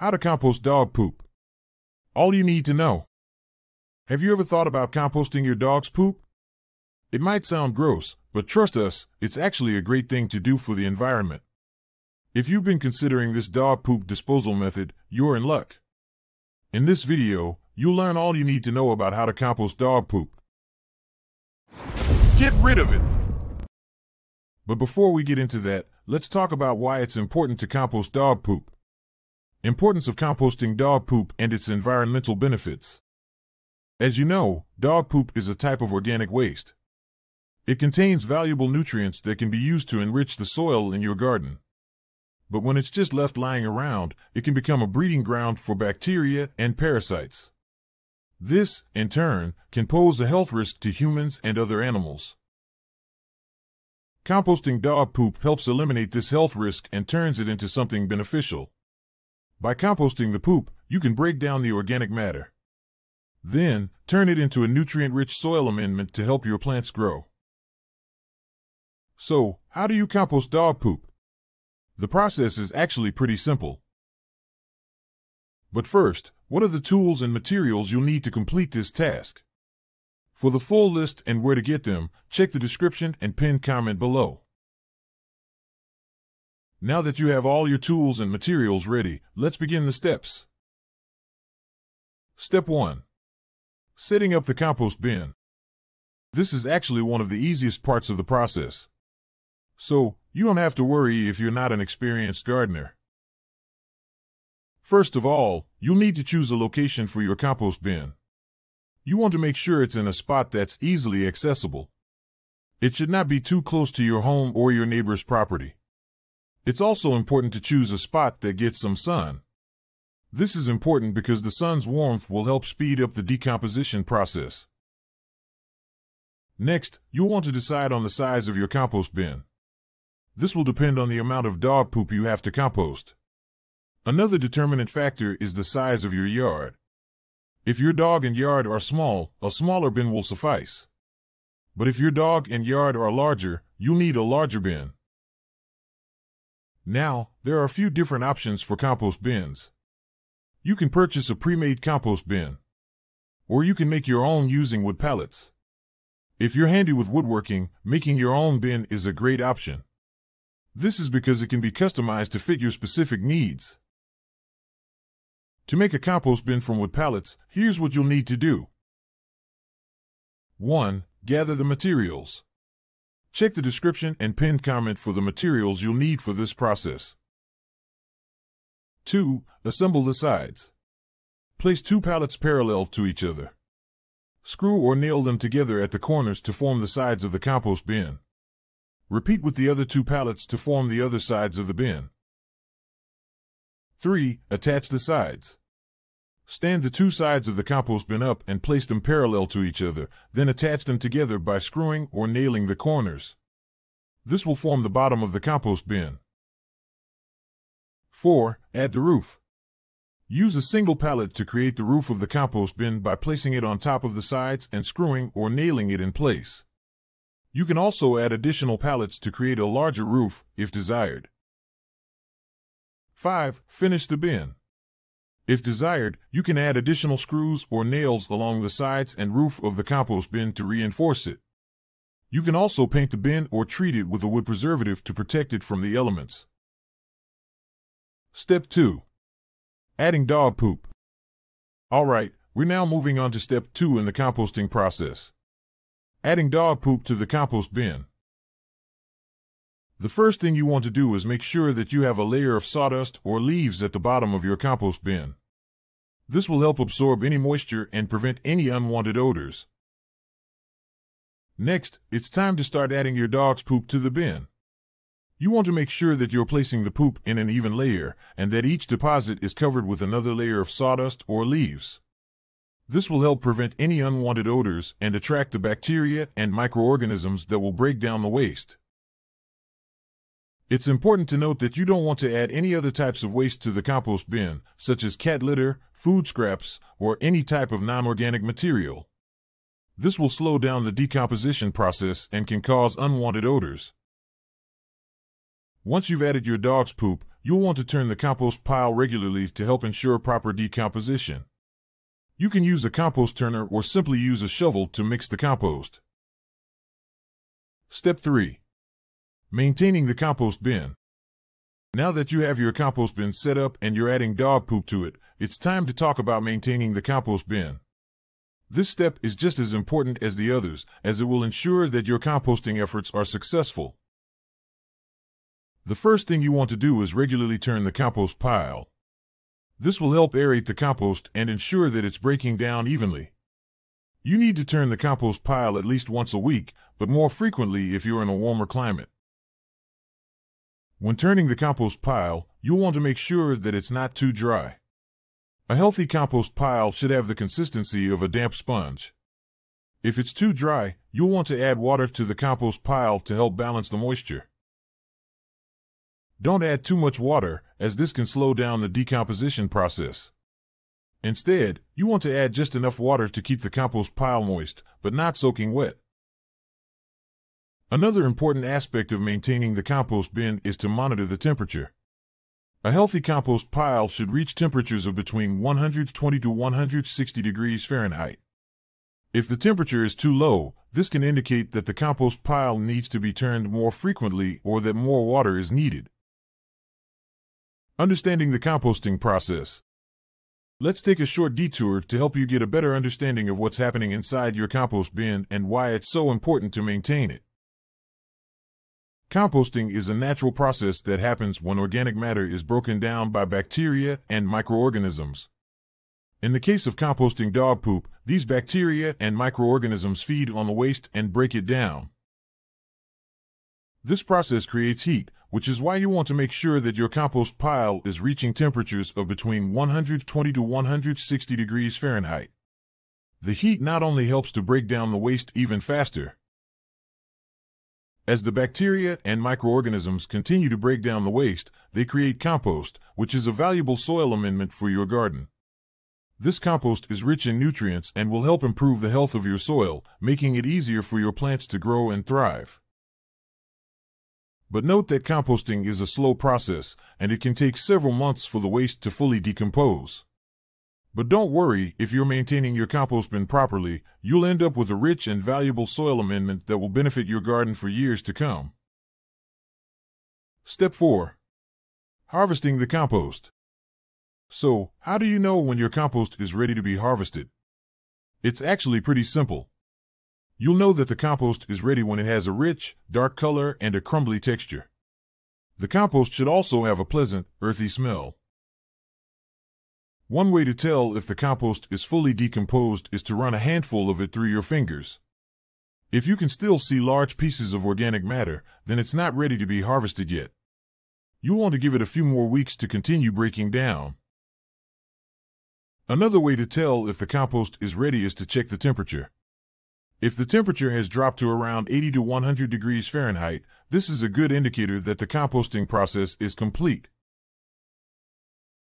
How to compost dog poop. All you need to know. Have you ever thought about composting your dog's poop? It might sound gross, but trust us, it's actually a great thing to do for the environment. If you've been considering this dog poop disposal method, you're in luck. In this video, you'll learn all you need to know about how to compost dog poop. Get rid of it! But before we get into that, let's talk about why it's important to compost dog poop. Importance of composting dog poop and its environmental benefits. As you know, dog poop is a type of organic waste. It contains valuable nutrients that can be used to enrich the soil in your garden. But when it's just left lying around, it can become a breeding ground for bacteria and parasites. This, in turn, can pose a health risk to humans and other animals. Composting dog poop helps eliminate this health risk and turns it into something beneficial. By composting the poop, you can break down the organic matter. Then, turn it into a nutrient-rich soil amendment to help your plants grow. So, how do you compost dog poop? The process is actually pretty simple. But first, what are the tools and materials you'll need to complete this task? For the full list and where to get them, check the description and pinned comment below. Now that you have all your tools and materials ready, let's begin the steps. Step 1. Setting up the compost bin. This is actually one of the easiest parts of the process. So, you don't have to worry if you're not an experienced gardener. First of all, you'll need to choose a location for your compost bin. You want to make sure it's in a spot that's easily accessible. It should not be too close to your home or your neighbor's property. It's also important to choose a spot that gets some sun. This is important because the sun's warmth will help speed up the decomposition process. Next, you'll want to decide on the size of your compost bin. This will depend on the amount of dog poop you have to compost. Another determinant factor is the size of your yard. If your dog and yard are small, a smaller bin will suffice. But if your dog and yard are larger, you'll need a larger bin. Now, there are a few different options for compost bins. You can purchase a pre-made compost bin, or you can make your own using wood pallets. If you're handy with woodworking, making your own bin is a great option. This is because it can be customized to fit your specific needs. To make a compost bin from wood pallets, here's what you'll need to do. 1. Gather the materials. Check the description and pinned comment for the materials you'll need for this process. 2. Assemble the sides. Place 2 pallets parallel to each other. Screw or nail them together at the corners to form the sides of the compost bin. Repeat with the other 2 pallets to form the other sides of the bin. 3. Attach the sides. Stand the 2 sides of the compost bin up and place them parallel to each other, then attach them together by screwing or nailing the corners. This will form the bottom of the compost bin. 4. Add the roof. Use a single pallet to create the roof of the compost bin by placing it on top of the sides and screwing or nailing it in place. You can also add additional pallets to create a larger roof if desired. 5. Finish the bin. If desired, you can add additional screws or nails along the sides and roof of the compost bin to reinforce it. You can also paint the bin or treat it with a wood preservative to protect it from the elements. Step 2. Adding dog poop. Alright, we're now moving on to step 2 in the composting process. Adding dog poop to the compost bin. The first thing you want to do is make sure that you have a layer of sawdust or leaves at the bottom of your compost bin. This will help absorb any moisture and prevent any unwanted odors. Next, it's time to start adding your dog's poop to the bin. You want to make sure that you're placing the poop in an even layer and that each deposit is covered with another layer of sawdust or leaves. This will help prevent any unwanted odors and attract the bacteria and microorganisms that will break down the waste. It's important to note that you don't want to add any other types of waste to the compost bin, such as cat litter, food scraps, or any type of non-organic material. This will slow down the decomposition process and can cause unwanted odors. Once you've added your dog's poop, you'll want to turn the compost pile regularly to help ensure proper decomposition. You can use a compost turner or simply use a shovel to mix the compost. Step 3. Maintaining the compost bin. Now that you have your compost bin set up and you're adding dog poop to it, it's time to talk about maintaining the compost bin. This step is just as important as the others, as it will ensure that your composting efforts are successful. The first thing you want to do is regularly turn the compost pile. This will help aerate the compost and ensure that it's breaking down evenly. You need to turn the compost pile at least once a week, but more frequently if you're in a warmer climate. When turning the compost pile, you'll want to make sure that it's not too dry. A healthy compost pile should have the consistency of a damp sponge. If it's too dry, you'll want to add water to the compost pile to help balance the moisture. Don't add too much water, as this can slow down the decomposition process. Instead, you want to add just enough water to keep the compost pile moist, but not soaking wet. Another important aspect of maintaining the compost bin is to monitor the temperature. A healthy compost pile should reach temperatures of between 120 to 160 degrees Fahrenheit. If the temperature is too low, this can indicate that the compost pile needs to be turned more frequently or that more water is needed. Understanding the composting process. Let's take a short detour to help you get a better understanding of what's happening inside your compost bin and why it's so important to maintain it. Composting is a natural process that happens when organic matter is broken down by bacteria and microorganisms. In the case of composting dog poop, these bacteria and microorganisms feed on the waste and break it down. This process creates heat, which is why you want to make sure that your compost pile is reaching temperatures of between 120 to 160 degrees Fahrenheit. The heat not only helps to break down the waste even faster. As the bacteria and microorganisms continue to break down the waste, they create compost, which is a valuable soil amendment for your garden. This compost is rich in nutrients and will help improve the health of your soil, making it easier for your plants to grow and thrive. But note that composting is a slow process, and it can take several months for the waste to fully decompose. But don't worry, if you're maintaining your compost bin properly, you'll end up with a rich and valuable soil amendment that will benefit your garden for years to come. Step 4. Harvesting the compost. So, how do you know when your compost is ready to be harvested? It's actually pretty simple. You'll know that the compost is ready when it has a rich, dark color and a crumbly texture. The compost should also have a pleasant, earthy smell. One way to tell if the compost is fully decomposed is to run a handful of it through your fingers. If you can still see large pieces of organic matter, then it's not ready to be harvested yet. You'll want to give it a few more weeks to continue breaking down. Another way to tell if the compost is ready is to check the temperature. If the temperature has dropped to around 80 to 100 degrees Fahrenheit, this is a good indicator that the composting process is complete.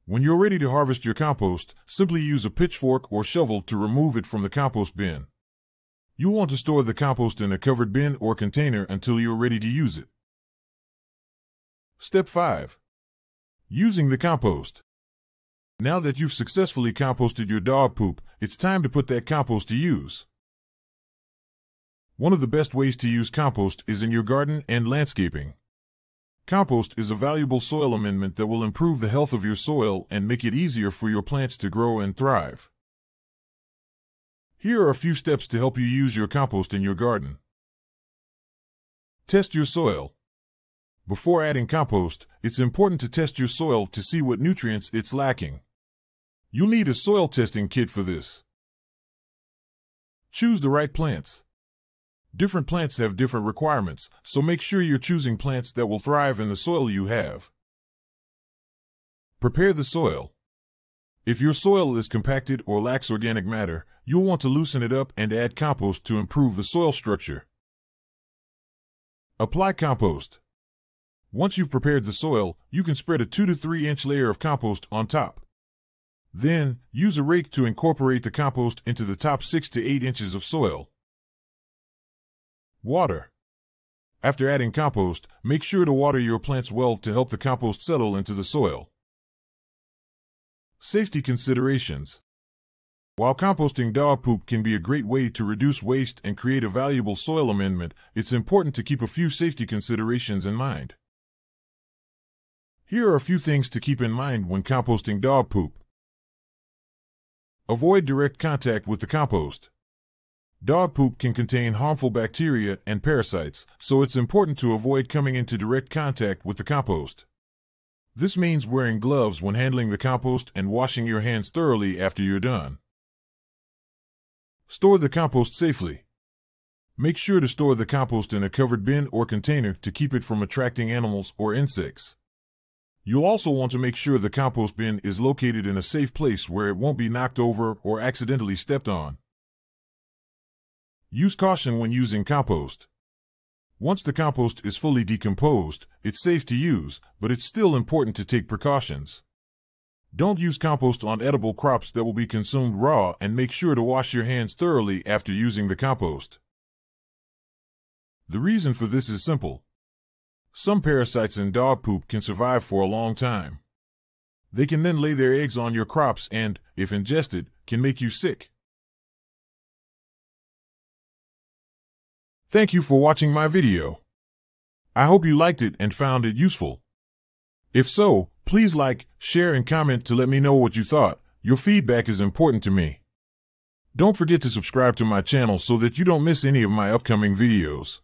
When you're ready to harvest your compost, simply use a pitchfork or shovel to remove it from the compost bin. You'll want to store the compost in a covered bin or container until you're ready to use it. Step 5. Using the compost. Now that you've successfully composted your dog poop, it's time to put that compost to use. One of the best ways to use compost is in your garden and landscaping. Compost is a valuable soil amendment that will improve the health of your soil and make it easier for your plants to grow and thrive. Here are a few steps to help you use your compost in your garden. Test your soil. Before adding compost, it's important to test your soil to see what nutrients it's lacking. You'll need a soil testing kit for this. Choose the right plants. Different plants have different requirements, so make sure you're choosing plants that will thrive in the soil you have. Prepare the soil. If your soil is compacted or lacks organic matter, you'll want to loosen it up and add compost to improve the soil structure. Apply compost. Once you've prepared the soil, you can spread a 2 to 3 inch layer of compost on top. Then, use a rake to incorporate the compost into the top 6 to 8 inches of soil. Water. After adding compost, make sure to water your plants well to help the compost settle into the soil. Safety considerations. While composting dog poop can be a great way to reduce waste and create a valuable soil amendment, it's important to keep a few safety considerations in mind. Here are a few things to keep in mind when composting dog poop. Avoid direct contact with the compost. Dog poop can contain harmful bacteria and parasites, so it's important to avoid coming into direct contact with the compost. This means wearing gloves when handling the compost and washing your hands thoroughly after you're done. Store the compost safely. Make sure to store the compost in a covered bin or container to keep it from attracting animals or insects. You'll also want to make sure the compost bin is located in a safe place where it won't be knocked over or accidentally stepped on. Use caution when using compost. Once the compost is fully decomposed, it's safe to use, but it's still important to take precautions. Don't use compost on edible crops that will be consumed raw, and make sure to wash your hands thoroughly after using the compost. The reason for this is simple. Some parasites in dog poop can survive for a long time. They can then lay their eggs on your crops and, if ingested, can make you sick. Thank you for watching my video. I hope you liked it and found it useful. If so, please like, share, and comment to let me know what you thought. Your feedback is important to me. Don't forget to subscribe to my channel so that you don't miss any of my upcoming videos.